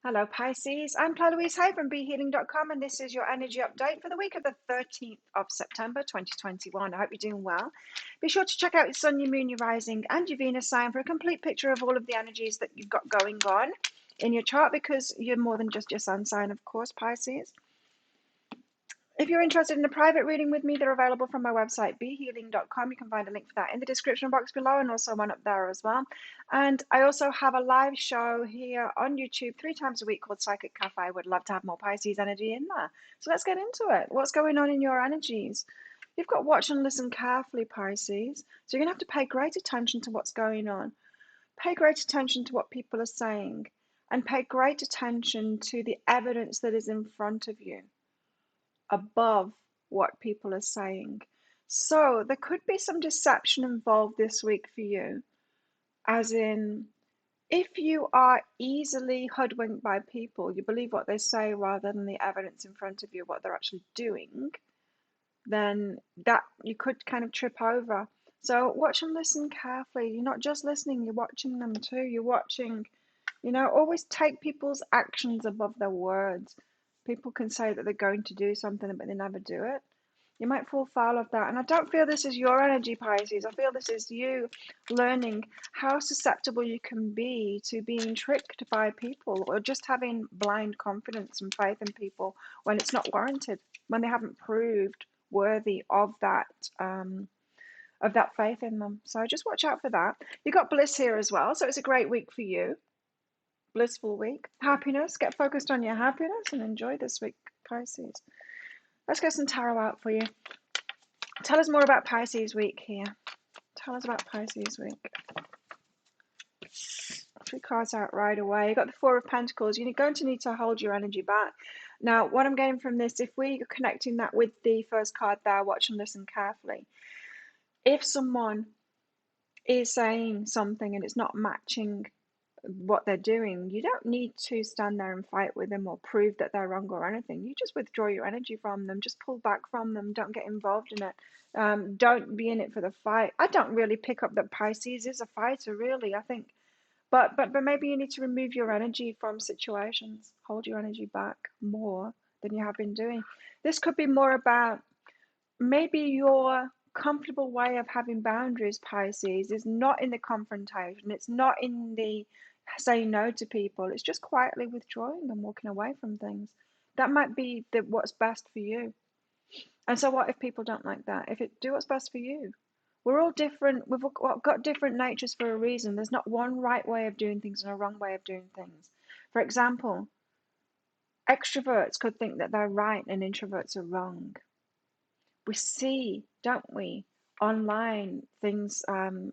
Hello, Pisces. I'm Louise Hay from BeHealing.com, and this is your energy update for the week of the 13th of September 2021. I hope you're doing well. Be sure to check out your Sun, your Moon, your Rising, and your Venus sign for a complete picture of all of the energies that you've got going on in your chart, because you're more than just your Sun sign, of course, Pisces. If you're interested in a private reading with me, they're available from my website, BeHealing.com. You can find a link for that in the description box below, and also one up there as well. And I also have a live show here on YouTube 3 times a week called Psychic Cafe. I would love to have more Pisces energy in there. So let's get into it. What's going on in your energies? You've got watch and listen carefully, Pisces. So you're going to have to pay great attention to what's going on. Pay great attention to what people are saying, and pay great attention to the evidence that is in front of you, above what people are saying. So there could be some deception involved this week for you, as in, if you are easily hoodwinked by people, you believe what they say rather than the evidence in front of you, what they're actually doing, then that you could kind of trip over. So watch and listen carefully. You're not just listening, you're watching them too. You're watching, always take people's actions above their words. People can say that they're going to do something, but they never do it. You might fall foul of that. And I don't feel this is your energy, Pisces. I feel this is you learning how susceptible you can be to being tricked by people, or just having blind confidence and faith in people when it's not warranted, when they haven't proved worthy of that faith in them. So just watch out for that. You got bliss here as well, so it's a great week for you. Blissful week. Happiness. Get focused on your happiness and enjoy this week, Pisces. Let's get some tarot out for you. Tell us more about Pisces week here. Tell us about Pisces week. 3 cards out right away. You got the Four of Pentacles. You're going to need to hold your energy back. Now, what I'm getting from this, if we are connecting that with the first card there, watch and listen carefully. If someone is saying something and it's not matching what they're doing, you don't need to stand there and fight with them or prove that they're wrong or anything. You just withdraw your energy from them, just pull back from them, don't get involved in it. Don't be in it for the fight. I don't really pick up that Pisces is a fighter, really. I think, but maybe you need to remove your energy from situations, hold your energy back more than you have been doing. This could be more about maybe your comfortable way of having boundaries, Pisces, is not in the confrontation. It's not in the saying no to people. It's just quietly withdrawing and walking away from things. That might be what's best for you. And so what if people don't like that? Do what's best for you. We're all different. We've all got different natures for a reason. There's not one right way of doing things and a wrong way of doing things. For example, extroverts could think that they're right and introverts are wrong. We see, don't we, online things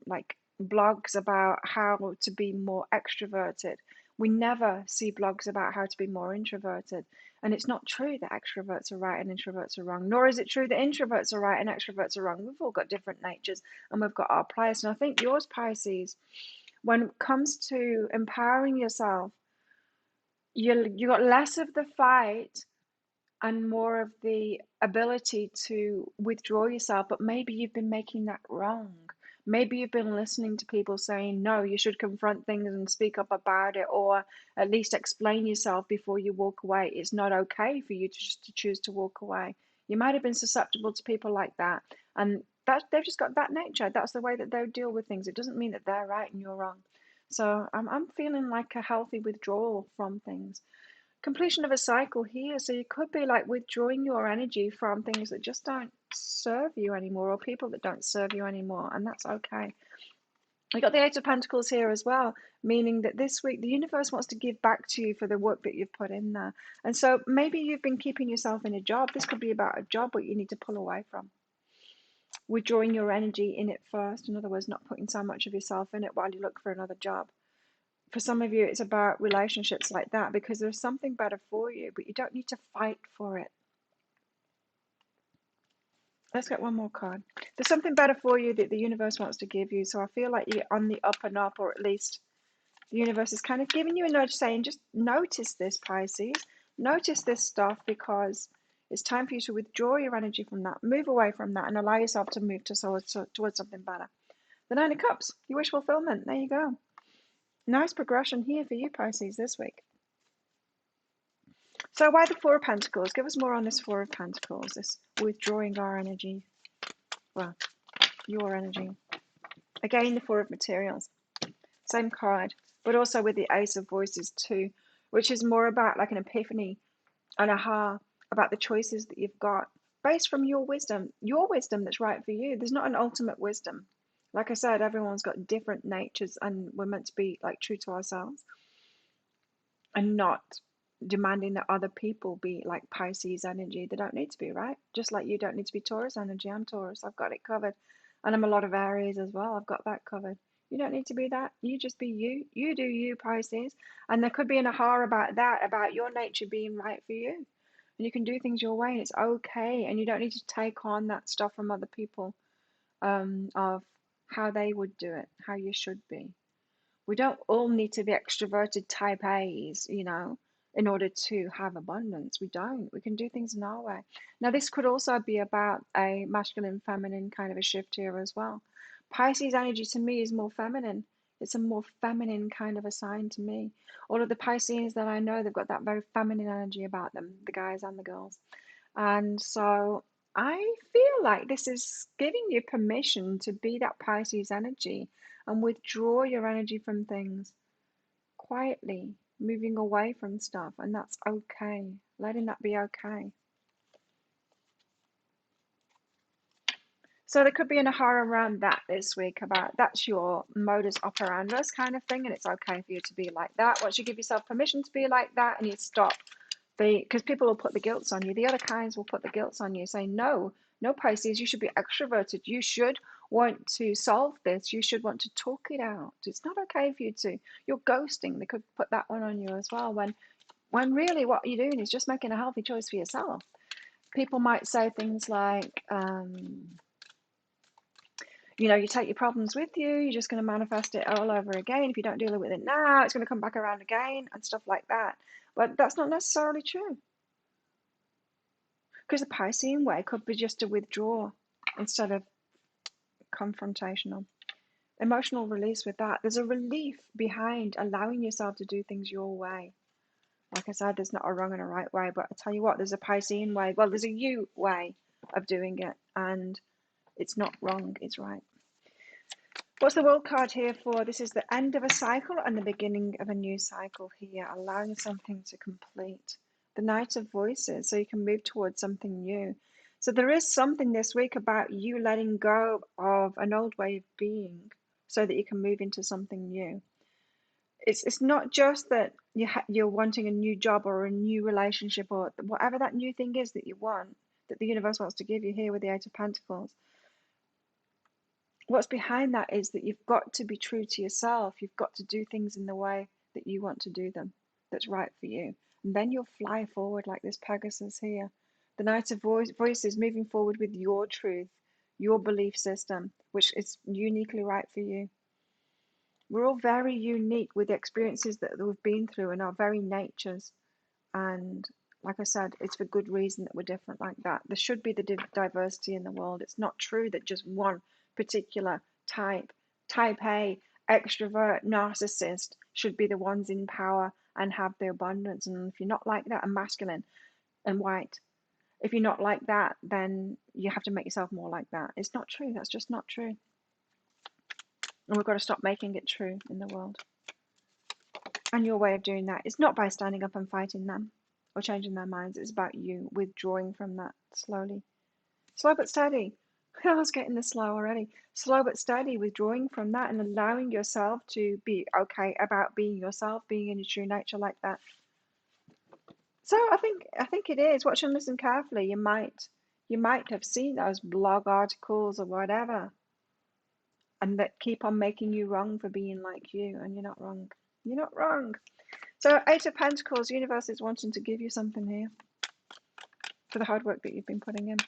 like blogs about how to be more extroverted. We never see blogs about how to be more introverted. And it's not true that extroverts are right and introverts are wrong, nor is it true that introverts are right and extroverts are wrong. We've all got different natures and we've got our place. And I think yours, Pisces, when it comes to empowering yourself, you got less of the fight and more of the ability to withdraw yourself. But maybe you've been making that wrong. Maybe you've been listening to people saying, no, you should confront things and speak up about it, or at least explain yourself before you walk away. It's not okay for you to just choose to walk away. You might have been susceptible to people like that, and they've just got that nature. That's the way that they deal with things. It doesn't mean that they're right and you're wrong. So I'm feeling like a healthy withdrawal from things. Completion of a cycle here, so you could be like withdrawing your energy from things that just don't serve you anymore, or people that don't serve you anymore, and that's okay. We got the Eight of Pentacles here as well, meaning that this week the universe wants to give back to you for the work that you've put in there. And so maybe you've been keeping yourself in a job. This could be about a job what you need to pull away from, withdrawing your energy in it first. In other words, not putting so much of yourself in it while you look for another job. For some of you, it's about relationships like that, because there's something better for you, but you don't need to fight for it. Let's get one more card. There's something better for you that the universe wants to give you. So I feel like you're on the up and up, or at least the universe is kind of giving you a nudge saying, just notice this, Pisces. Notice this stuff, because it's time for you to withdraw your energy from that, move away from that, and allow yourself to move towards something better. The Nine of Cups, your wish fulfillment. There you go. Nice progression here for you, Pisces, this week. So why the Four of Pentacles? Give us more on this Four of Pentacles, this withdrawing our energy. Well, your energy. Again, the Four of Materials. Same card, but also with the Ace of Voices too, which is more about like an epiphany, an aha about the choices that you've got based from your wisdom that's right for you. There's not an ultimate wisdom. Like I said, everyone's got different natures, and we're meant to be like true to ourselves and not demanding that other people be like Pisces energy. They don't need to be, right? Just like you don't need to be Taurus energy. I'm Taurus. I've got it covered. And I'm a lot of Aries as well. I've got that covered. You don't need to be that. You just be you. You do you, Pisces. And there could be an aha about that, about your nature being right for you. And you can do things your way, and it's okay. And you don't need to take on that stuff from other people, of how they would do it, how you should be. We don't all need to be extroverted type A's, in order to have abundance. We don't. We can do things in our way. Now, this could also be about a masculine, feminine kind of a shift here as well. Pisces energy to me is more feminine. It's a more feminine kind of a sign to me. All of the Pisceans that I know, they've got that very feminine energy about them, the guys and the girls. And so I feel like this is giving you permission to be that Pisces energy and withdraw your energy from things quietly, moving away from stuff. And that's okay. Letting that be okay. So there could be an aha around that this week about that's your modus operandus kind of thing, and it's okay for you to be like that. Once you give yourself permission to be like that and you stop because people will put the guilt on you. The other kinds will put the guilt on you, saying, no, Pisces, you should be extroverted. You should want to solve this. You should want to talk it out. It's not okay for you to. You're ghosting. They could put that one on you as well, when really what you're doing is just making a healthy choice for yourself. People might say things like, you take your problems with you. You're just going to manifest it all over again. If you don't deal with it now, it's going to come back around again and stuff like that. But that's not necessarily true. Because the Piscean way could be just to withdraw instead of confrontational. Emotional release with that. There's a relief behind allowing yourself to do things your way. Like I said, there's not a wrong and a right way, but I tell you what, there's a Piscean way. Well, there's a you way of doing it, and it's not wrong, it's right. What's the World card here for? This is the end of a cycle and the beginning of a new cycle here, allowing something to complete. The Knight of Voices, so you can move towards something new. So there is something this week about you letting go of an old way of being so that you can move into something new. It's not just that you're wanting a new job or a new relationship or whatever that new thing is that you want, that the universe wants to give you here with the Eight of Pentacles. What's behind that is that you've got to be true to yourself. You've got to do things in the way that you want to do them, that's right for you. And then you'll fly forward like this Pegasus here. The Knight of Voices, moving forward with your truth, your belief system, which is uniquely right for you. We're all very unique with the experiences that we've been through and our very natures. And like I said, it's for good reason that we're different like that. There should be the diversity in the world. It's not true that just one particular type A, extrovert, narcissist, should be the ones in power and have the abundance. And if you're not like that, and masculine and white, if you're not like that, then you have to make yourself more like that. It's not true. That's just not true. And we've got to stop making it true in the world. And your way of doing that is not by standing up and fighting them or changing their minds. It's about you withdrawing from that slowly. Slow but steady. I was getting this slow already. Slow but steady, withdrawing from that and allowing yourself to be okay about being yourself, being in your true nature like that. So I think it is. Watch and listen carefully. You might have seen those blog articles or whatever, and that keep on making you wrong for being like you, and you're not wrong. You're not wrong. So Eight of Pentacles, universe is wanting to give you something here for the hard work that you've been putting in.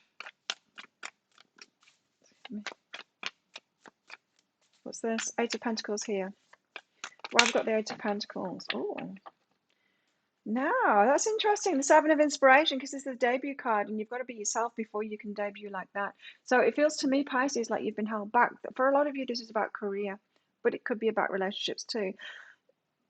What's this? Eight of Pentacles here. Well, I've got the Eight of Pentacles. Oh, no, that's interesting. The Seven of Inspiration, because this is the debut card, and you've got to be yourself before you can debut like that. So it feels to me, Pisces, like you've been held back. For a lot of you, this is about career, but it could be about relationships too.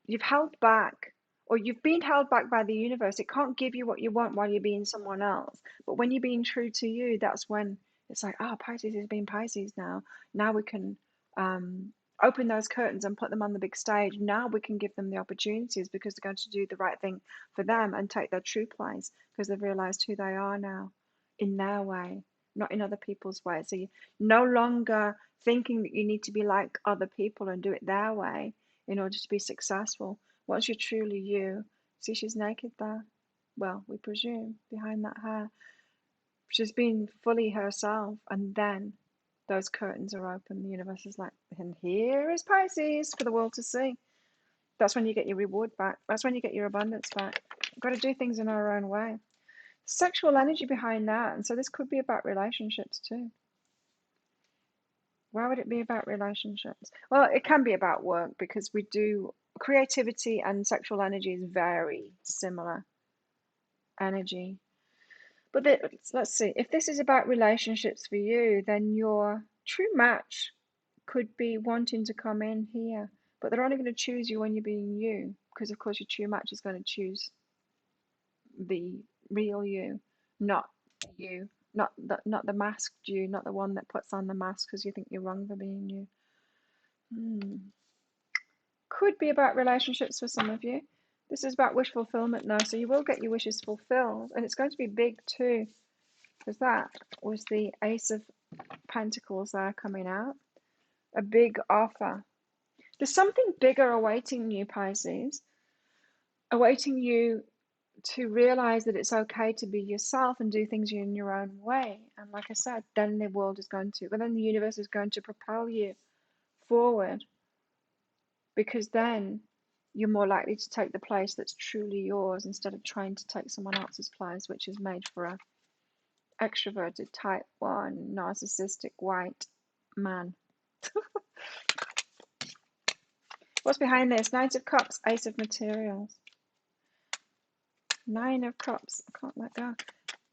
You've held back or you've been held back by the universe. It can't give you what you want while you're being someone else. But when you're being true to you, that's when it's like, oh, Pisces is being Pisces now. Now we can um, open those curtains and put them on the big stage. Now we can give them the opportunities because they're going to do the right thing for them and take their true place because they've realized who they are now in their way, not in other people's way. So you're no longer thinking that you need to be like other people and do it their way in order to be successful. Once you're truly you, see, she's naked there. Well, we presume behind that hair. She's being fully herself, and then those curtains are open. The universe is like, and here is Pisces for the world to see. That's when you get your reward back. That's when you get your abundance back. We've got to do things in our own way. Sexual energy behind that, and so this could be about relationships too. Why would it be about relationships? Well, it can be about work because we do creativity and sexual energy is very similar energy. But let's see. If this is about relationships for you, then your true match could be wanting to come in here, but they're only going to choose you when you're being you, because of course your true match is going to choose the real you, not you, not the masked you, not the one that puts on the mask because you think you're wrong for being you. Could be about relationships for some of you. This is about wish fulfillment now, so you will get your wishes fulfilled, and it's going to be big too, because that was the Ace of Pentacles there coming out. A big offer. There's something bigger awaiting you, Pisces, awaiting you to realize that it's okay to be yourself and do things in your own way. And like I said, then the world is going to, well, then the universe is going to propel you forward, because then you're more likely to take the place that's truly yours instead of trying to take someone else's place, which is made for a extroverted type 1 narcissistic white man. What's behind this? Knight of Cups, Ace of Materials. 9 of Cups, I can't let go.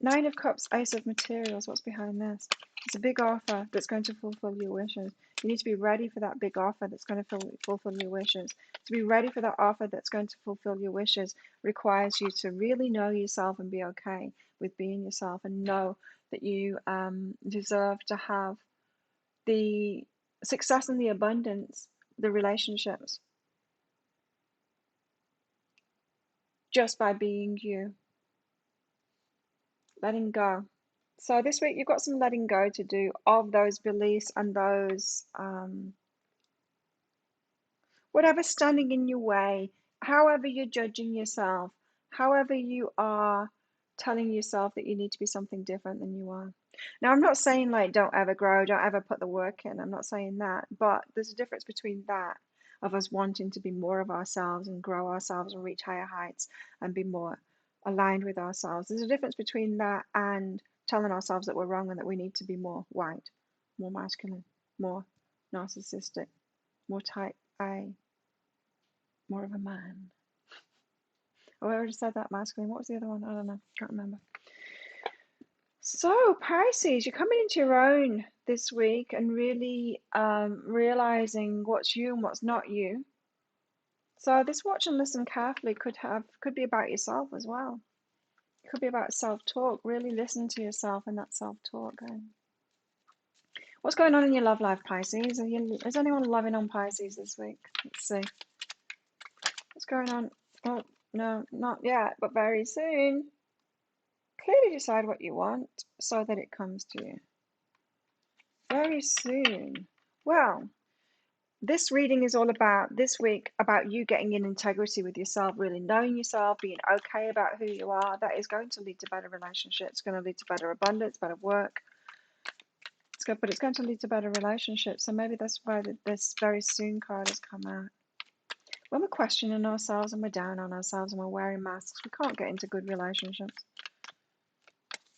9 of Cups, Ace of Materials. What's behind this? It's a big offer that's going to fulfill your wishes. You need to be ready for that big offer that's going to fulfill your wishes. To be ready for that offer that's going to fulfill your wishes requires you to really know yourself and be okay with being yourself, and know that you deserve to have the success and the abundance, the relationships, just by being you. Letting go. So this week you've got some letting go to do of those beliefs and those whatever's standing in your way, however you're judging yourself, however you are telling yourself that you need to be something different than you are. Now, I'm not saying like don't ever grow, don't ever put the work in. I'm not saying that, but there's a difference between that of us wanting to be more of ourselves and grow ourselves and reach higher heights and be more aligned with ourselves. There's a difference between that and telling ourselves that we're wrong and that we need to be more white, more masculine, more narcissistic, more type A, more of a man. Oh, I already said that, masculine. What was the other one? I don't know. Can't remember. So, Pisces, you're coming into your own this week and really realizing what's you and what's not you. So this watch and listen carefully could be about yourself as well. It could be about self-talk. Really listen to yourself and that self-talk. What's going on in your love life, Pisces? Is anyone loving on Pisces this week? Let's see. What's going on? Oh, no, not yet, but very soon. Clearly decide what you want so that it comes to you. Very soon. Well, this reading is all about, this week, about you getting in integrity with yourself, really knowing yourself, being okay about who you are. That is going to lead to better relationships. It's going to lead to better abundance, better work. But it's going to lead to better relationships. So maybe that's why this very soon card has come out. When we're questioning ourselves and we're down on ourselves and we're wearing masks, we can't get into good relationships.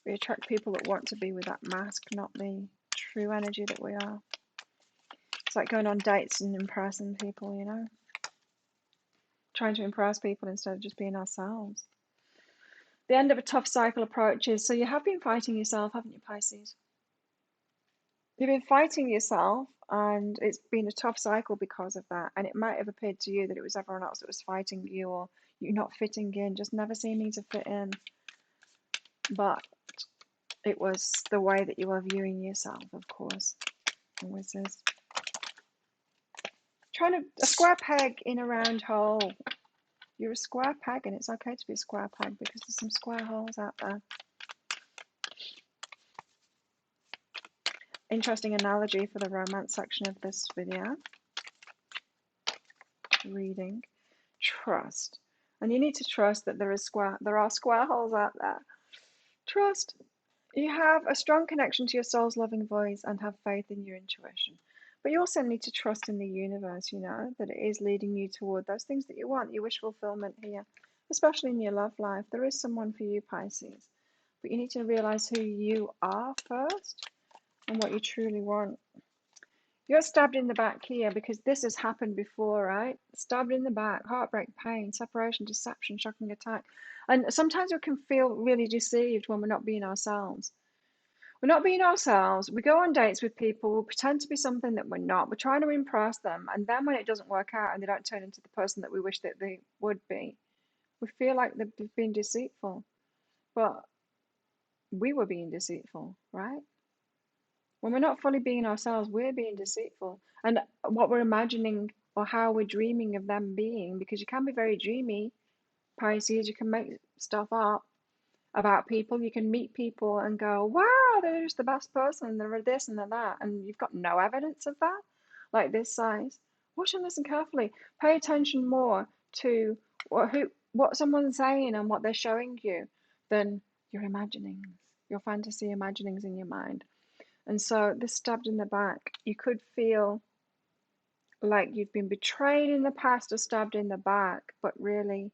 We attract people that want to be with that mask, not the true energy that we are. It's like going on dates and impressing people, you know? Trying to impress people instead of just being ourselves. The end of a tough cycle approaches. So you have been fighting yourself, haven't you, Pisces? You've been fighting yourself, and it's been a tough cycle because of that. And it might have appeared to you that it was everyone else that was fighting you, or you're not fitting in, just never seeming to fit in. But it was the way that you are viewing yourself, of course. Always is. A square peg in a round hole. You're a square peg, and it's okay to be a square peg because there's some square holes out there. Interesting analogy for the romance section of this video. Reading. Trust. And you need to trust that there are square holes out there. Trust. You have a strong connection to your soul's loving voice and have faith in your intuition. But you also need to trust in the universe, that it is leading you toward those things that you want, your wish fulfillment here, especially in your love life. There is someone for you, Pisces. But you need to realize who you are first and what you truly want. You're stabbed in the back here because this has happened before, right? Stabbed in the back, heartbreak, pain, separation, deception, shocking attack. And sometimes we can feel really deceived when we're not being ourselves. We're not being ourselves. We go on dates with people, we pretend to be something that we're not. We're trying to impress them. And then when it doesn't work out and they don't turn into the person that we wish that they would be, we feel like they've been deceitful. But we were being deceitful, right? When we're not fully being ourselves, we're being deceitful. And what we're imagining or how we're dreaming of them being, because you can be very dreamy, Pisces, you can make stuff up about people. You can meet people and go, wow, they're just the best person, they're this and they're that, and you've got no evidence of that. Like this size. Watch and listen carefully. Pay attention more to what someone's saying and what they're showing you than your imaginings, your fantasy imaginings in your mind. And so this stabbed in the back, you could feel like you've been betrayed in the past or stabbed in the back, but really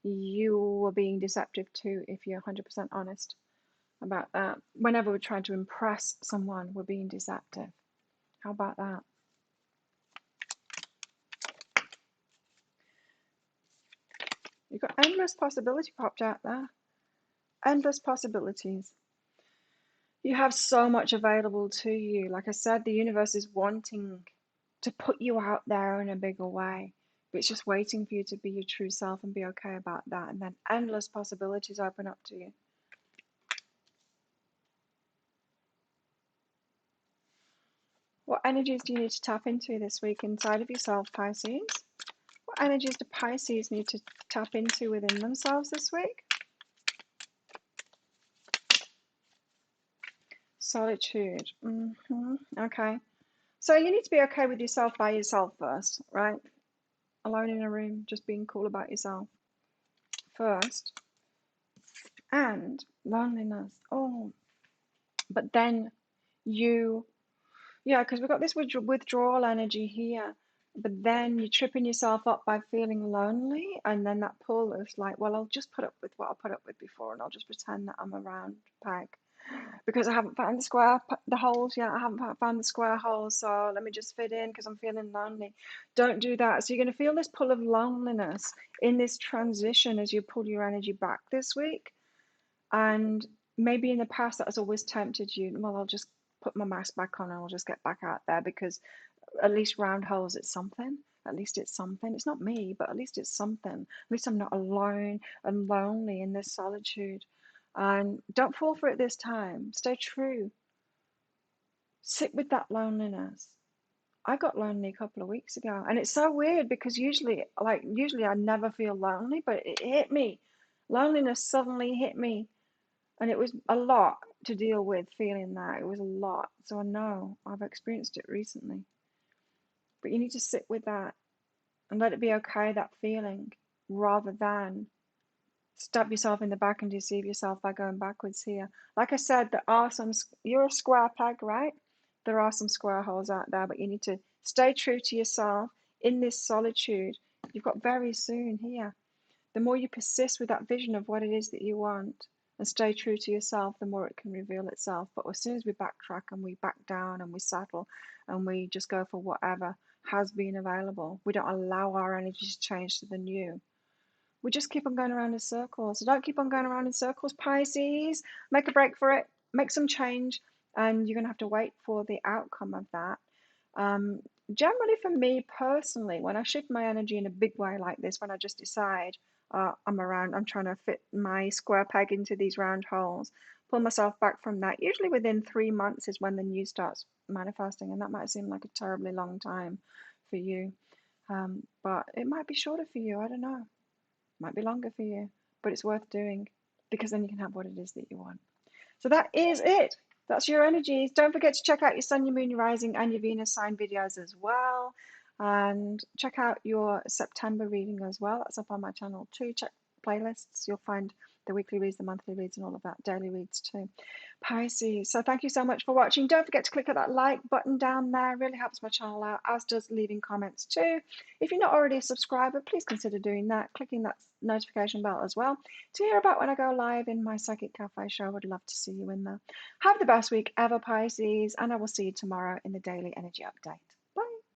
you were being deceptive too, if you're 100% honest about that. Whenever we're trying to impress someone, we're being deceptive. How about that? You've got endless possibility popped out there. Endless possibilities. You have so much available to you. Like I said, the universe is wanting to put you out there in a bigger way. But it's just waiting for you to be your true self and be okay about that. And then endless possibilities open up to you. What energies do you need to tap into this week inside of yourself, Pisces? What energies do Pisces need to tap into within themselves this week? Solitude. Okay. So you need to be okay with yourself by yourself first, right? Alone in a room, just being cool about yourself first. And loneliness. Oh, but then because we've got this withdrawal energy here. But then you're tripping yourself up by feeling lonely, and then that pull is like, well, I'll just put up with what I put up with before, and I'll just pretend that I'm a round peg because I haven't found the holes yet. I haven't found the square holes, so let me just fit in because I'm feeling lonely. Don't do that. So you're going to feel this pull of loneliness in this transition as you pull your energy back this week. And maybe in the past that has always tempted you. Well, I'll just put my mask back on and I'll just get back out there because at least round holes, it's something. At least it's something. It's not me, but at least it's something. At least I'm not alone and lonely in this solitude. And don't fall for it this time. Stay true. Sit with that loneliness. I got lonely a couple of weeks ago, and it's so weird because usually I never feel lonely, but it hit me. Loneliness suddenly hit me, and it was a lot to deal with feeling that. It was a lot. So I know I've experienced it recently. But you need to sit with that and let it be okay, that feeling, rather than stab yourself in the back and deceive yourself by going backwards here. Like I said, you're a square peg, right? There are some square holes out there, but you need to stay true to yourself in this solitude. You've got very soon here. The more you persist with that vision of what it is that you want and stay true to yourself, the more it can reveal itself. But as soon as we backtrack and we back down and we settle and we just go for whatever has been available, we don't allow our energy to change to the new. We just keep on going around in circles. So don't keep on going around in circles, Pisces. Make a break for it. Make some change. And you're going to have to wait for the outcome of that. Generally, for me personally, when I shift my energy in a big way like this, when I just decide I'm around, I'm trying to fit my square peg into these round holes, pull myself back from that. Usually within 3 months is when the new starts manifesting, and that might seem like a terribly long time for you. But it might be shorter for you. I don't know. Might be longer for you, but it's worth doing because then you can have what it is that you want. So that is it. That's your energies. Don't forget to check out your sun, your moon, your rising, and your Venus sign videos as well. And check out your September reading as well. That's up on my channel too. Check playlists. You'll find the weekly reads, the monthly reads, and all of that, daily reads too. Pisces. So thank you so much for watching. Don't forget to click that like button down there. It really helps my channel out, as does leaving comments too. If you're not already a subscriber, please consider doing that, clicking that notification bell as well to hear about when I go live in my Psychic Cafe show. I would love to see you in there. Have the best week ever, Pisces, and I will see you tomorrow in the Daily Energy Update.